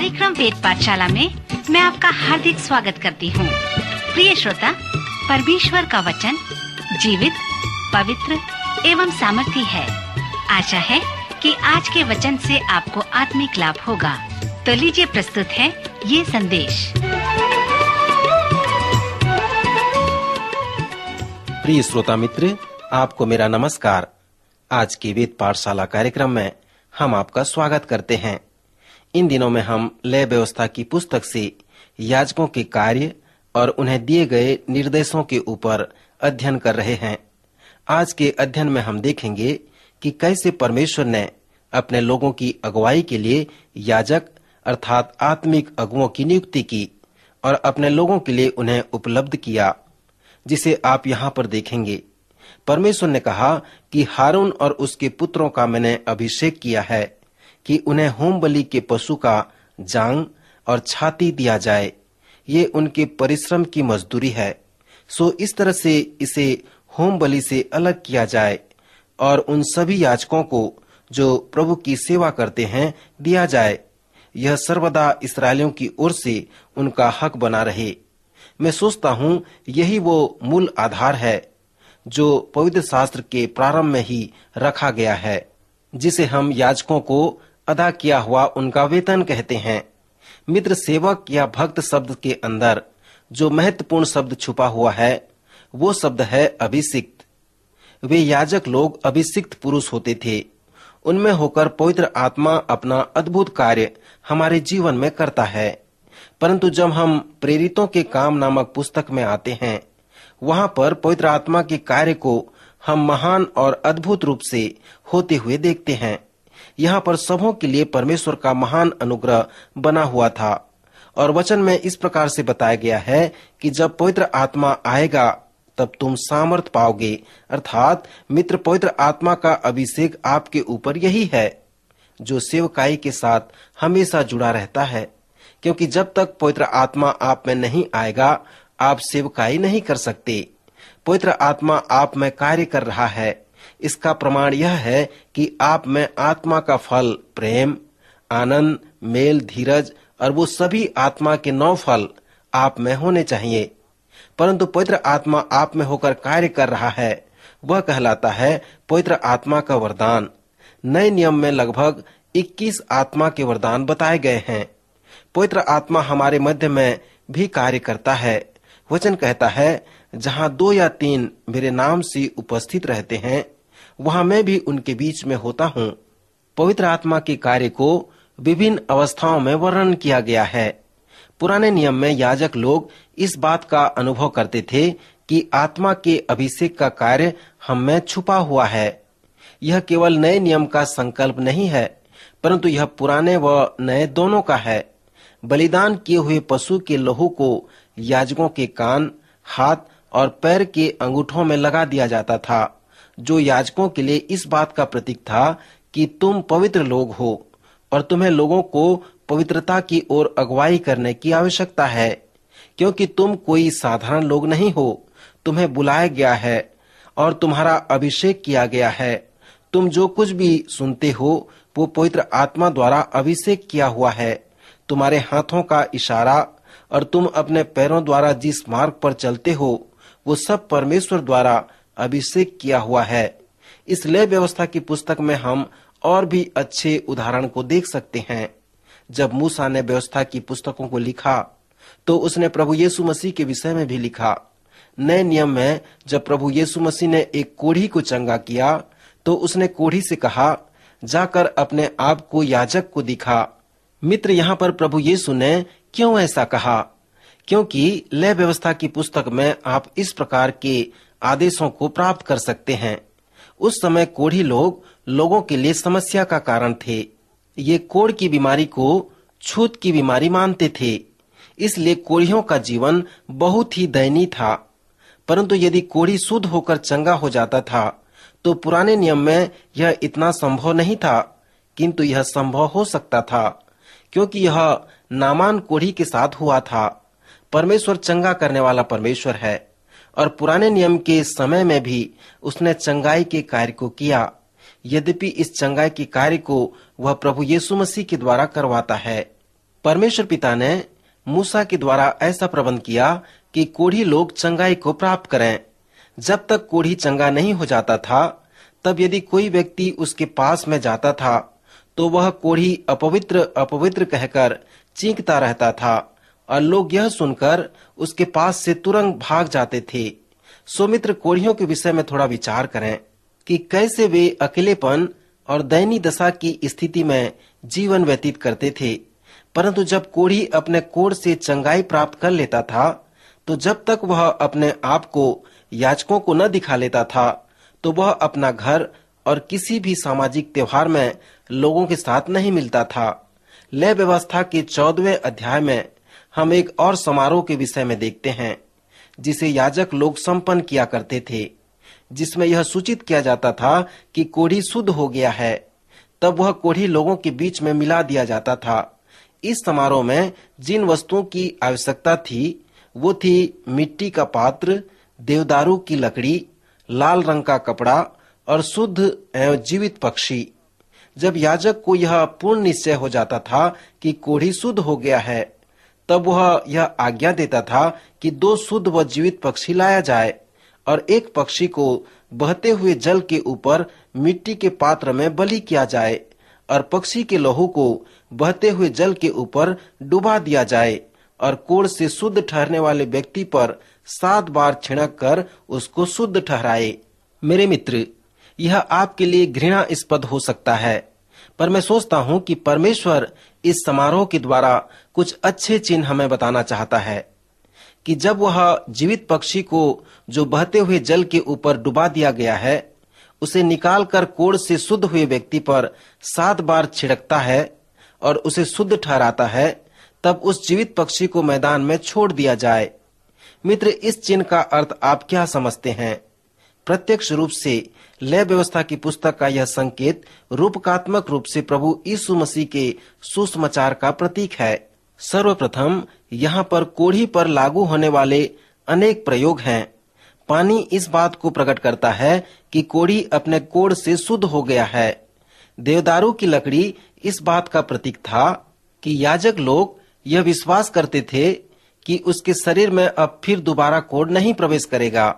कार्यक्रम वेद पाठशाला में मैं आपका हार्दिक स्वागत करती हूँ। प्रिय श्रोता, परमेश्वर का वचन जीवित, पवित्र एवं सामर्थी है। आशा है कि आज के वचन से आपको आत्मिक लाभ होगा। तो लीजिए प्रस्तुत है ये संदेश। प्रिय श्रोता मित्र, आपको मेरा नमस्कार। आज की वेद पाठशाला कार्यक्रम में हम आपका स्वागत करते हैं। इन दिनों में हम लय व्यवस्था की पुस्तक से याजकों के कार्य और उन्हें दिए गए निर्देशों के ऊपर अध्ययन कर रहे हैं। आज के अध्ययन में हम देखेंगे कि कैसे परमेश्वर ने अपने लोगों की अगुवाई के लिए याजक अर्थात आत्मिक अगुओं की नियुक्ति की और अपने लोगों के लिए उन्हें उपलब्ध किया, जिसे आप यहाँ पर देखेंगे। परमेश्वर ने कहा कि हारून और उसके पुत्रों का मैंने अभिषेक किया है कि उन्हें होम बलि के पशु का जांग और छाती दिया जाए। ये उनके परिश्रम की मजदूरी है। सो इस तरह से इसे होम बलि से अलग किया जाए और उन सभी याजकों को जो प्रभु की सेवा करते हैं दिया जाए। यह सर्वदा इस्राएलियों की ओर से उनका हक बना रहे। मैं सोचता हूँ यही वो मूल आधार है जो पवित्र शास्त्र के प्रारंभ में ही रखा गया है, जिसे हम याजकों को अदा किया हुआ उनका वेतन कहते हैं। मित्र, सेवक या भक्त शब्द के अंदर जो महत्वपूर्ण शब्द छुपा हुआ है वो शब्द है अभिषिक्त। वे याजक लोग अभिषिक्त पुरुष होते थे। उनमें होकर पवित्र आत्मा अपना अद्भुत कार्य हमारे जीवन में करता है। परंतु जब हम प्रेरितों के काम नामक पुस्तक में आते हैं, वहाँ पर पवित्र आत्मा के कार्य को हम महान और अद्भुत रूप से होते हुए देखते हैं। यहाँ पर सबों के लिए परमेश्वर का महान अनुग्रह बना हुआ था और वचन में इस प्रकार से बताया गया है कि जब पवित्र आत्मा आएगा तब तुम सामर्थ पाओगे। अर्थात मित्र, पवित्र आत्मा का अभिषेक आपके ऊपर यही है जो सेवकाई के साथ हमेशा जुड़ा रहता है, क्योंकि जब तक पवित्र आत्मा आप में नहीं आएगा आप सेवकाई नहीं कर सकते। पवित्र आत्मा आप में कार्य कर रहा है। इसका प्रमाण यह है कि आप में आत्मा का फल प्रेम, आनंद, मेल, धीरज और वो सभी आत्मा के 9 फल आप में होने चाहिए। परंतु पवित्र आत्मा आप में होकर कार्य कर रहा है, वह कहलाता है पवित्र आत्मा का वरदान। नए नियम में लगभग 21 आत्मा के वरदान बताए गए हैं। पवित्र आत्मा हमारे मध्य में भी कार्य करता है। वचन कहता है, जहाँ 2 या 3 मेरे नाम से उपस्थित रहते हैं, वहाँ मैं भी उनके बीच में होता हूँ। पवित्र आत्मा के कार्य को विभिन्न अवस्थाओं में वर्णन किया गया है। पुराने नियम में याजक लोग इस बात का अनुभव करते थे कि आत्मा के अभिषेक का कार्य हम में छुपा हुआ है। यह केवल नए नियम का संकल्प नहीं है, परंतु यह पुराने व नए दोनों का है। बलिदान किए हुए पशु के लहू को याजकों के कान, हाथ और पैर के अंगूठों में लगा दिया जाता था, जो याजकों के लिए इस बात का प्रतीक था कि तुम पवित्र लोग हो और तुम्हें लोगों को पवित्रता की ओर अगुवाई करने की आवश्यकता है, क्योंकि तुम कोई साधारण लोग नहीं हो। तुम्हें बुलाया गया है और तुम्हारा अभिषेक किया गया है। तुम जो कुछ भी सुनते हो वो पवित्र आत्मा द्वारा अभिषेक किया हुआ है। तुम्हारे हाथों का इशारा और तुम अपने पैरों द्वारा जिस मार्ग पर चलते हो वो सब परमेश्वर द्वारा अभिषेक किया हुआ है। इस लय व्यवस्था की पुस्तक में हम और भी अच्छे उदाहरण को देख सकते हैं। जब मूसा ने व्यवस्था की पुस्तकों को लिखा तो उसने प्रभु यीशु मसीह के विषय में भी लिखा। नए नियम में जब प्रभु यीशु मसीह ने एक कोढ़ी को चंगा किया तो उसने कोढ़ी से कहा, जाकर अपने आप को याजक को दिखा। मित्र, यहाँ पर प्रभु यीशु ने क्यों ऐसा कहा? क्योंकि लय व्यवस्था की पुस्तक में आप इस प्रकार के आदेशों को प्राप्त कर सकते हैं। उस समय कोढ़ी लोग लोगों के लिए समस्या का कारण थे। ये कोढ़ की बीमारी को छूत की बीमारी मानते थे, इसलिए कोढ़ियों का जीवन बहुत ही दयनीय था। परंतु यदि कोढ़ी शुद्ध होकर चंगा हो जाता था तो पुराने नियम में यह इतना संभव नहीं था, किंतु यह संभव हो सकता था क्योंकि यह नामान कोढ़ी के साथ हुआ था। परमेश्वर चंगा करने वाला परमेश्वर है और पुराने नियम के समय में भी उसने चंगाई के कार्य को किया। यद्यपि इस चंगाई के कार्य को वह प्रभु यीशु मसीह के द्वारा करवाता है। परमेश्वर पिता ने मूसा के द्वारा ऐसा प्रबंध किया कि कोढ़ी लोग चंगाई को प्राप्त करें। जब तक कोढ़ी चंगा नहीं हो जाता था, तब यदि कोई व्यक्ति उसके पास में जाता था तो वह कोढ़ी अपवित्र अपवित्र कहकर चींकता रहता था और लोग यह सुनकर उसके पास से तुरंत भाग जाते थे। सो मित्र, कोढ़ियों के विषय में थोड़ा विचार करें कि कैसे वे अकेलेपन और दयनीय दशा की स्थिति में जीवन व्यतीत करते थे। परंतु जब कोढ़ी अपने कोढ़ से चंगाई प्राप्त कर लेता था, तो जब तक वह अपने आप को याजकों को न दिखा लेता था, तो वह अपना घर और किसी भी सामाजिक त्योहार में लोगों के साथ नहीं मिलता था। लय व्यवस्था के 14वें अध्याय में हम एक और समारोह के विषय में देखते हैं, जिसे याजक लोग संपन्न किया करते थे, जिसमें यह सूचित किया जाता था कि कोढ़ी शुद्ध हो गया है। तब वह कोढ़ी लोगों के बीच में मिला दिया जाता था। इस समारोह में जिन वस्तुओं की आवश्यकता थी, वो थी मिट्टी का पात्र, देवदारू की लकड़ी, लाल रंग का कपड़ा और शुद्ध एवं जीवित पक्षी। जब याजक को यह पूर्ण निश्चय हो जाता था कि कोढ़ी शुद्ध हो गया है, तब वह यह आज्ञा देता था कि 2 शुद्ध व जीवित पक्षी लाया जाए और एक पक्षी को बहते हुए जल के ऊपर मिट्टी के पात्र में बलि किया जाए और पक्षी के लहू को बहते हुए जल के ऊपर डुबा दिया जाए और कोढ़ से शुद्ध ठहरने वाले व्यक्ति पर 7 बार छिड़क कर उसको शुद्ध ठहराए। मेरे मित्र, यह आपके लिए घृणास्पद हो सकता है, पर मैं सोचता हूँ कि परमेश्वर इस समारोह के द्वारा कुछ अच्छे चिन्ह हमें बताना चाहता है कि जब वह जीवित पक्षी को जो बहते हुए जल के ऊपर डुबा दिया गया है, उसे निकालकर कोढ़ से शुद्ध हुए व्यक्ति पर 7 बार छिड़कता है और उसे शुद्ध ठहराता है, तब उस जीवित पक्षी को मैदान में छोड़ दिया जाए। मित्र, इस चिन्ह का अर्थ आप क्या समझते हैं? प्रत्यक्ष रूप से लय व्यवस्था की पुस्तक का यह संकेत रूपकात्मक रूप से प्रभु यीशु मसीह के सुसमाचार का प्रतीक है। सर्वप्रथम यहाँ पर कोढ़ी पर लागू होने वाले अनेक प्रयोग हैं। पानी इस बात को प्रकट करता है कि कोढ़ी अपने कोढ़ से शुद्ध हो गया है। देवदारू की लकड़ी इस बात का प्रतीक था कि याजक लोग यह विश्वास करते थे कि उसके शरीर में अब फिर दोबारा कोढ़ नहीं प्रवेश करेगा।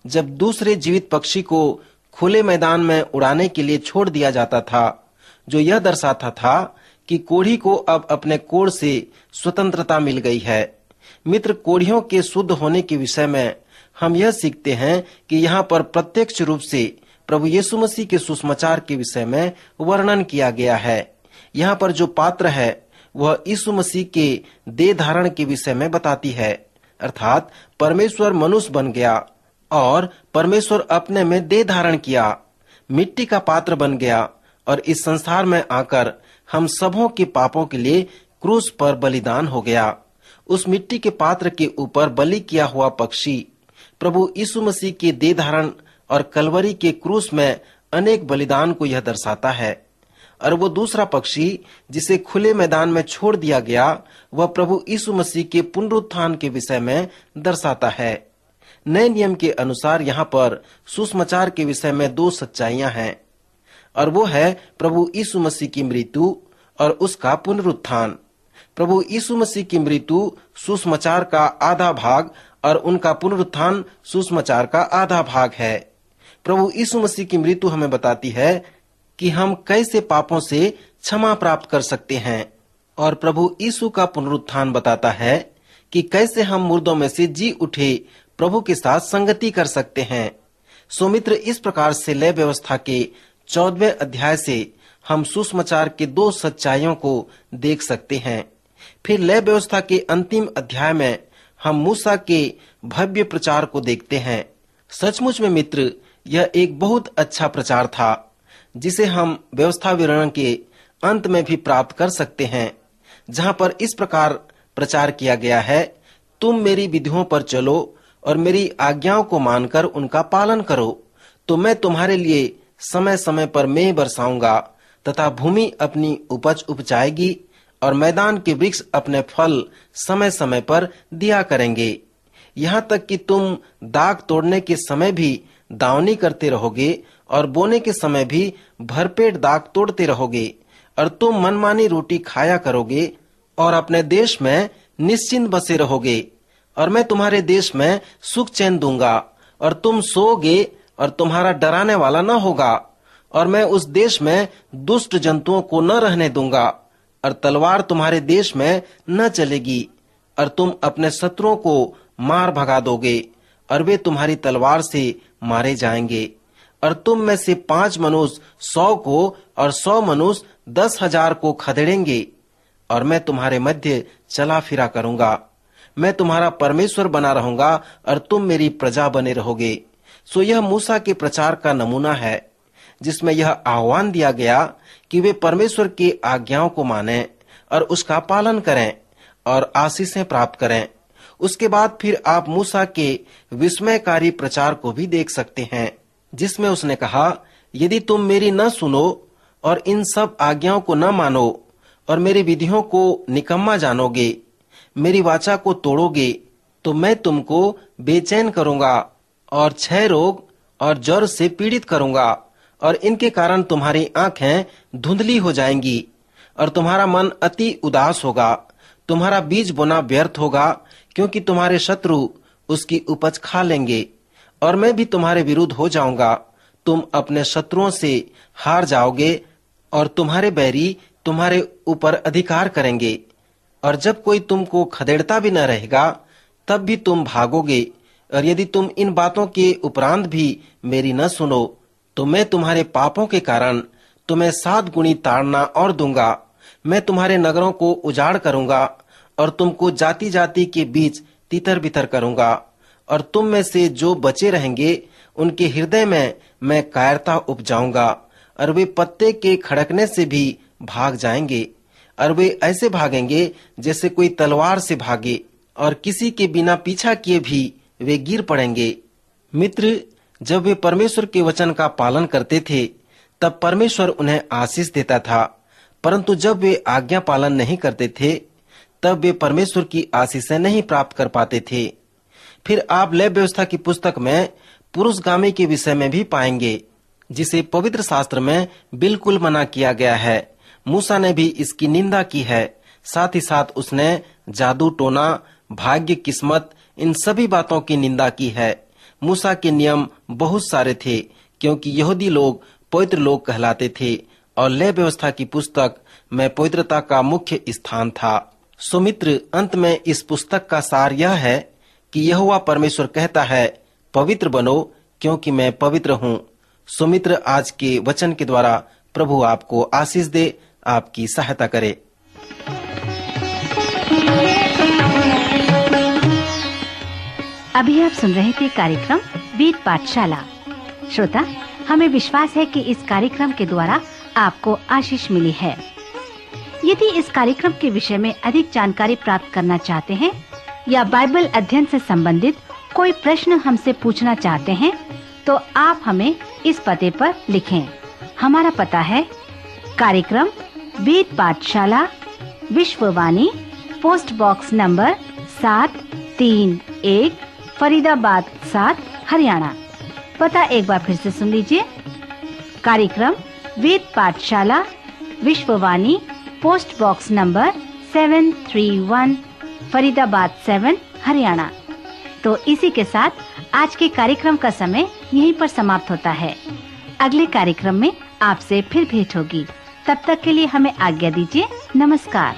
जब दूसरे जीवित पक्षी को खुले मैदान में उड़ाने के लिए छोड़ दिया जाता था, जो यह दर्शाता था कि कोढ़ी को अब अपने कोढ़ से स्वतंत्रता मिल गई है। मित्र, कोढ़ियों के शुद्ध होने के विषय में हम यह सीखते हैं कि यहाँ पर प्रत्यक्ष रूप से प्रभु यीशु मसीह के सुसमाचार के विषय में वर्णन किया गया है। यहाँ पर जो पात्र है वह यीशु मसीह के देह धारण के विषय में बताती है, अर्थात परमेश्वर मनुष्य बन गया और परमेश्वर अपने में देह धारण किया, मिट्टी का पात्र बन गया और इस संसार में आकर हम सबों के पापों के लिए क्रूस पर बलिदान हो गया। उस मिट्टी के पात्र के ऊपर बलि किया हुआ पक्षी प्रभु यीशु मसीह के देह धारण और कलवरी के क्रूस में अनेक बलिदान को यह दर्शाता है। और वो दूसरा पक्षी जिसे खुले मैदान में छोड़ दिया गया, वह प्रभु यीशु मसीह के पुनरुत्थान के विषय में दर्शाता है। नए नियम के अनुसार यहाँ पर सुसमाचार के विषय में 2 सच्चाइयां हैं, और वो है प्रभु यीशु मसीह की मृत्यु और उसका पुनरुत्थान। प्रभु यीशु मसीह की मृत्यु सुसमाचार का आधा भाग और उनका पुनरुत्थान सुसमाचार का आधा भाग है। प्रभु यीशु मसीह की मृत्यु हमें बताती है कि हम कैसे पापों से क्षमा प्राप्त कर सकते हैं, और प्रभु यीशु का पुनरुत्थान बताता है कि कैसे हम मुर्दों में से जी उठे प्रभु के साथ संगति कर सकते हैं। सो मित्र, इस प्रकार से लय व्यवस्था के 14वें अध्याय से हम सुसमाचार के 2 सच्चाइयों को देख सकते हैं। फिर लय व्यवस्था के अंतिम अध्याय में हम मूसा के भव्य प्रचार को देखते हैं। सचमुच में मित्र, यह एक बहुत अच्छा प्रचार था, जिसे हम व्यवस्था विवरण के अंत में भी प्राप्त कर सकते हैं, जहां पर इस प्रकार प्रचार किया गया है, तुम मेरी विधियों पर चलो और मेरी आज्ञाओं को मानकर उनका पालन करो, तो मैं तुम्हारे लिए समय समय पर मेघ बरसाऊंगा तथा भूमि अपनी उपज उपजाएगी और मैदान के वृक्ष अपने फल समय समय पर दिया करेंगे। यहाँ तक कि तुम दाख तोड़ने के समय भी दावनी करते रहोगे और बोने के समय भी भरपेट दाख तोड़ते रहोगे, और तुम मनमानी रोटी खाया करोगे और अपने देश में निश्चिंत बसे रहोगे, और मैं तुम्हारे देश में सुख चैन दूंगा, और तुम सोओगे और तुम्हारा डराने वाला न होगा। और मैं उस देश में दुष्ट जंतुओं को न रहने दूंगा, और तलवार तुम्हारे देश में न चलेगी, और तुम अपने शत्रुओं को मार भगा दोगे, और वे तुम्हारी तलवार से मारे जाएंगे। और तुम में से 5 मनुष्य 100 को और 100 मनुष्य 10,000 को खदेड़ेंगे, और मैं तुम्हारे मध्य चला फिरा करूंगा। मैं तुम्हारा परमेश्वर बना रहूंगा, और तुम मेरी प्रजा बने रहोगे। सो यह मूसा के प्रचार का नमूना है, जिसमें यह आह्वान दिया गया कि वे परमेश्वर की आज्ञाओं को मानें और उसका पालन करें और आशीषें प्राप्त करें। उसके बाद फिर आप मूसा के विस्मयकारी प्रचार को भी देख सकते हैं, जिसमें उसने कहा, यदि तुम मेरी न सुनो और इन सब आज्ञाओं को न मानो और मेरी विधियों को निकम्मा जानोगे, मेरी वाचा को तोड़ोगे, तो मैं तुमको बेचैन करूंगा और क्षय रोग और ज्वर से पीड़ित करूंगा, और इनके कारण तुम्हारी आंखें धुंधली हो जाएंगी और तुम्हारा मन अति उदास होगा। तुम्हारा बीज बोना व्यर्थ होगा, क्योंकि तुम्हारे शत्रु उसकी उपज खा लेंगे, और मैं भी तुम्हारे विरुद्ध हो जाऊंगा। तुम अपने शत्रुओं से हार जाओगे, और तुम्हारे बैरी तुम्हारे ऊपर अधिकार करेंगे। और जब कोई तुमको खदेड़ता भी न रहेगा, तब भी तुम भागोगे। और यदि तुम इन बातों के उपरांत भी मेरी न सुनो, तो मैं तुम्हारे पापों के कारण तुम्हें 7 गुणी ताड़ना और दूंगा। मैं तुम्हारे नगरों को उजाड़ करूंगा, और तुमको जाति जाति के बीच तितर बितर करूंगा। और तुम में से जो बचे रहेंगे, उनके हृदय में मैं कायरता उपजाऊंगा, और वे पत्ते के खड़कने से भी भाग जाएंगे। और वे ऐसे भागेंगे जैसे कोई तलवार से भागे, और किसी के बिना पीछा किए भी वे गिर पड़ेंगे। मित्र, जब वे परमेश्वर के वचन का पालन करते थे, तब परमेश्वर उन्हें आशीष देता था। परंतु जब वे आज्ञा पालन नहीं करते थे, तब वे परमेश्वर की आशीषें नहीं प्राप्त कर पाते थे। फिर आप लेव व्यवस्था की पुस्तक में पुरुषगामी के विषय में भी पाएंगे, जिसे पवित्र शास्त्र में बिल्कुल मना किया गया है। मूसा ने भी इसकी निंदा की है। साथ ही साथ उसने जादू टोना, भाग्य, किस्मत, इन सभी बातों की निंदा की है। मूसा के नियम बहुत सारे थे, क्योंकि यहूदी लोग पवित्र लोग कहलाते थे, और लेव व्यवस्था की पुस्तक में पवित्रता का मुख्य स्थान था। सो मित्र, अंत में इस पुस्तक का सार यह है कि यहोवा परमेश्वर कहता है, पवित्र बनो, क्योंकि मैं पवित्र हूँ। सो मित्र, आज के वचन के द्वारा प्रभु आपको आशीष दे, आपकी सहायता करे। अभी आप सुन रहे थे कार्यक्रम वेद पाठशाला। श्रोता, हमें विश्वास है कि इस कार्यक्रम के द्वारा आपको आशीष मिली है। यदि इस कार्यक्रम के विषय में अधिक जानकारी प्राप्त करना चाहते हैं या बाइबल अध्ययन से संबंधित कोई प्रश्न हमसे पूछना चाहते हैं, तो आप हमें इस पते पर लिखें। हमारा पता है कार्यक्रम Ved Pathshala, Vishwavani, post box number 731, Faridabad 7, Haryana. पता एक बार फिर से सुन लीजिए। कार्यक्रम Ved Pathshala, Vishwavani, post box number 731, Faridabad 7, Haryana. तो इसी के साथ आज के कार्यक्रम का समय यहीं पर समाप्त होता है। अगले कार्यक्रम में आपसे फिर भेंट होगी। तब तक के लिए हमें आज्ञा दीजिए। नमस्कार।